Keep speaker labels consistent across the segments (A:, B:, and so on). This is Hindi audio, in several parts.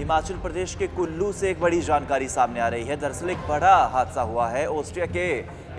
A: हिमाचल प्रदेश के कुल्लू से एक बड़ी जानकारी सामने आ रही है। दरअसल एक बड़ा हादसा हुआ है। ऑस्ट्रिया के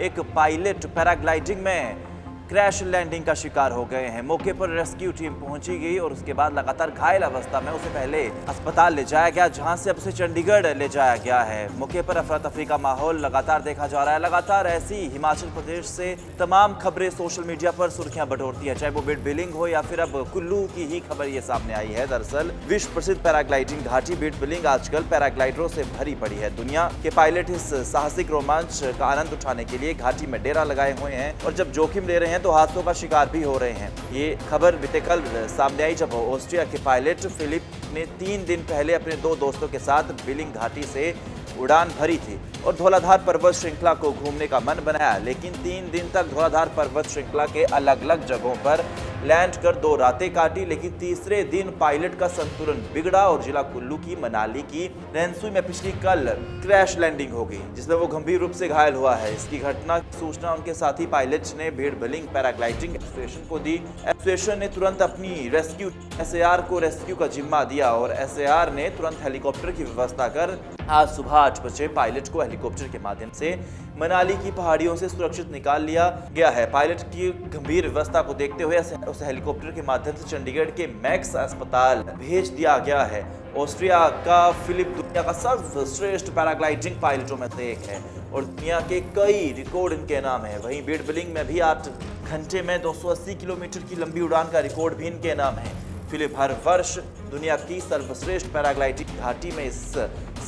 A: एक पायलट पैराग्लाइडिंग में क्रैश लैंडिंग का शिकार हो गए हैं। मौके पर रेस्क्यू टीम पहुंची गई और उसके बाद लगातार घायल अवस्था में उसे पहले अस्पताल ले जाया गया, जहां से अब उसे चंडीगढ़ ले जाया गया है। मौके पर अफरा तफरी का माहौल लगातार देखा जा रहा है। लगातार ऐसी हिमाचल प्रदेश से तमाम खबरें सोशल मीडिया पर सुर्खियां बटोरती है, चाहे वो बीड बिलिंग हो या फिर अब कुल्लू की ही खबर ये सामने आई है। दरअसल विश्व प्रसिद्ध पैराग्लाइडिंग घाटी बीड बिलिंग आजकल पैराग्लाइडरों से भरी पड़ी है। दुनिया के पायलट इस साहसिक रोमांच का आनंद उठाने के लिए घाटी में डेरा लगाए हुए हैं और जब जोखिम ले रहे हैं तो हादसों का शिकार भी हो रहे हैं। ये खबर बीते कल सामने आई जब ऑस्ट्रिया के पायलट फिलिप ने 3 दिन पहले अपने 2 दोस्तों के साथ बिलिंग घाटी से उड़ान भरी थी और धौलाधार पर्वत श्रृंखला को घूमने का मन बनाया, लेकिन 3 दिन तक धौलाधार पर्वत श्रृंखला के अलग अलग जगहों पर लैंड कर 2 रातें काटी। लेकिन तीसरे दिन पायलट का संतुलन बिगड़ा और जिला कुल्लू की मनाली की रेंसुई में पिछली कल क्रैश लैंडिंग हो गई, जिसमें वो गंभीर रूप से घायल हुआ है। इसकी घटना की सूचना उनके साथी पायलट ने बीड बिलिंग पैराग्लाइडिंग एसोसिएशन को दी। एसोसिएशन ने तुरंत अपनी रेस्क्यू एसएआर को रेस्क्यू का जिम्मा दिया और एसएआर ने तुरंत हेलीकॉप्टर की व्यवस्था कर आज सुबह 8 बजे पायलट को हेलीकॉप्टर के माध्यम से मनाली की पहाड़ियों से सुरक्षित निकाल लिया गया है। पायलट की गंभीर व्यवस्था को देखते हुए उसे हेलीकॉप्टर के माध्यम से चंडीगढ़ के मैक्स अस्पताल भेज दिया गया है। ऑस्ट्रिया का फिलिप दुनिया का सर्वश्रेष्ठ पैराग्लाइडिंग पायलटों में से एक है और दुनिया के कई रिकॉर्ड इनके नाम है। वहीं बीड बिलिंग में भी 8 घंटे में 280 किलोमीटर की लंबी उड़ान का रिकॉर्ड भी इनके नाम है। फिलिप हर वर्ष दुनिया की सर्वश्रेष्ठ पैराग्लाइडिंग घाटी में इस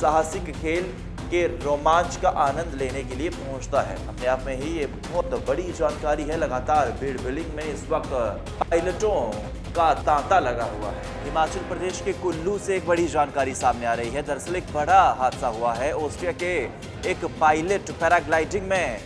A: साहसिक खेल के रोमांच का आनंद लेने के लिए पहुंचता है। अपने आप में ही ये बहुत बड़ी जानकारी है। लगातार बीड बिलिंग में इस वक्त पायलटों का तांता लगा हुआ है। हिमाचल प्रदेश के कुल्लू से एक बड़ी जानकारी सामने आ रही है। दरअसल एक बड़ा हादसा हुआ है। ऑस्ट्रिया के एक पायलट पैराग्लाइडिंग में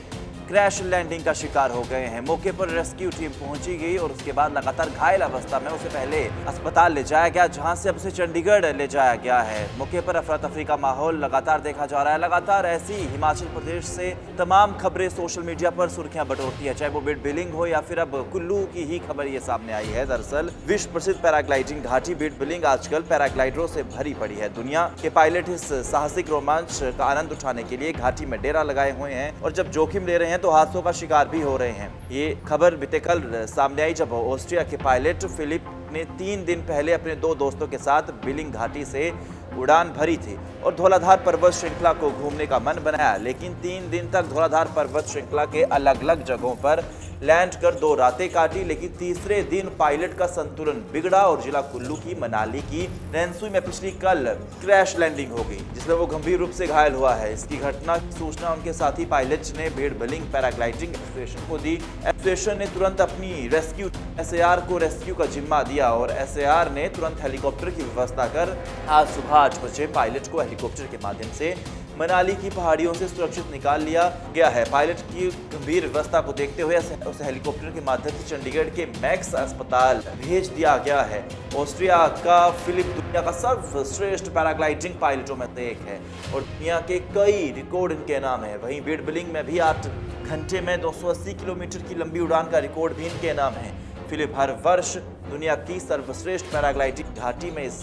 A: क्रैश लैंडिंग का शिकार हो गए हैं। मौके पर रेस्क्यू टीम पहुंची गई और उसके बाद लगातार घायल अवस्था में उसे पहले अस्पताल ले जाया गया, जहां से अब उसे चंडीगढ़ ले जाया गया है। मौके पर अफरा तफरी का माहौल लगातार देखा जा रहा है। लगातार ऐसी हिमाचल प्रदेश से तमाम खबरें सोशल मीडिया पर सुर्खियां बटोरती है, चाहे वो बीड बिलिंग हो या फिर अब कुल्लू की ही खबर ये सामने आई है। दरअसल विश्व प्रसिद्ध पैराग्लाइडिंग घाटी बीड बिलिंग आजकल पैराग्लाइडरों से भरी पड़ी है। दुनिया के पायलट इस साहसिक रोमांच का आनंद उठाने के लिए घाटी में डेरा लगाए हुए हैं और जब जोखिम ले रहे हैं तो हादसों का शिकार भी हो रहे हैं। ये खबर बीते कल सामने आई जब ऑस्ट्रिया के पायलट फिलिप ने 3 दिन पहले अपने 2 दोस्तों के साथ बिलिंग घाटी से उड़ान भरी थी और धौलाधार पर्वत श्रृंखला को घूमने का मन बनाया, लेकिन 3 दिन तक धौलाधार पर्वत श्रृंखला के अलग अलग जगहों पर लैंड कर 2 रातें काटी। लेकिन तीसरे दिन पायलट का संतुलन बिगड़ा और जिला कुल्लू की मनाली की रेंसुई में पिछली कल क्रैश लैंडिंग हो गई, जिसमें वो गंभीर रूप से घायल हुआ है। इसकी घटना की सूचना उनके साथी पायलट ने बीड बिलिंग पैराग्लाइडिंग एसोसिएशन को दी। एसोसिएशन ने तुरंत अपनी रेस्क्यू एसएआर को रेस्क्यू का जिम्मा दिया और एसएआर ने तुरंत हेलीकॉप्टर की व्यवस्था कर आज सुबह 8 बजे पायलट को हेलीकॉप्टर के माध्यम से मनाली की पहाड़ियों से सुरक्षित निकाल लिया गया है। पायलट की गंभीर व्यवस्था को देखते हुए उसे हेलीकॉप्टर के माध्यम से चंडीगढ़ के मैक्स अस्पताल भेज दिया गया है। ऑस्ट्रिया का फिलिप दुनिया का सर्वश्रेष्ठ पैराग्लाइडिंग पायलटों में से एक है और दुनिया के कई रिकॉर्ड इनके नाम है। वहीं बीड बिलिंग में भी 8 घंटे में 280 किलोमीटर की लंबी उड़ान का रिकॉर्ड भी इनके नाम है। फिलिप हर वर्ष दुनिया की सर्वश्रेष्ठ पैराग्लाइडिंग घाटी में इस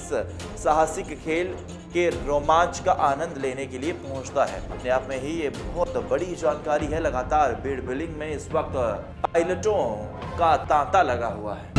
A: साहसिक खेल के रोमांच का आनंद लेने के लिए पहुंचता है। अपने आप में ही ये बहुत बड़ी जानकारी है। लगातार बीड बिलिंग में इस वक्त पायलटों का तांता लगा हुआ है।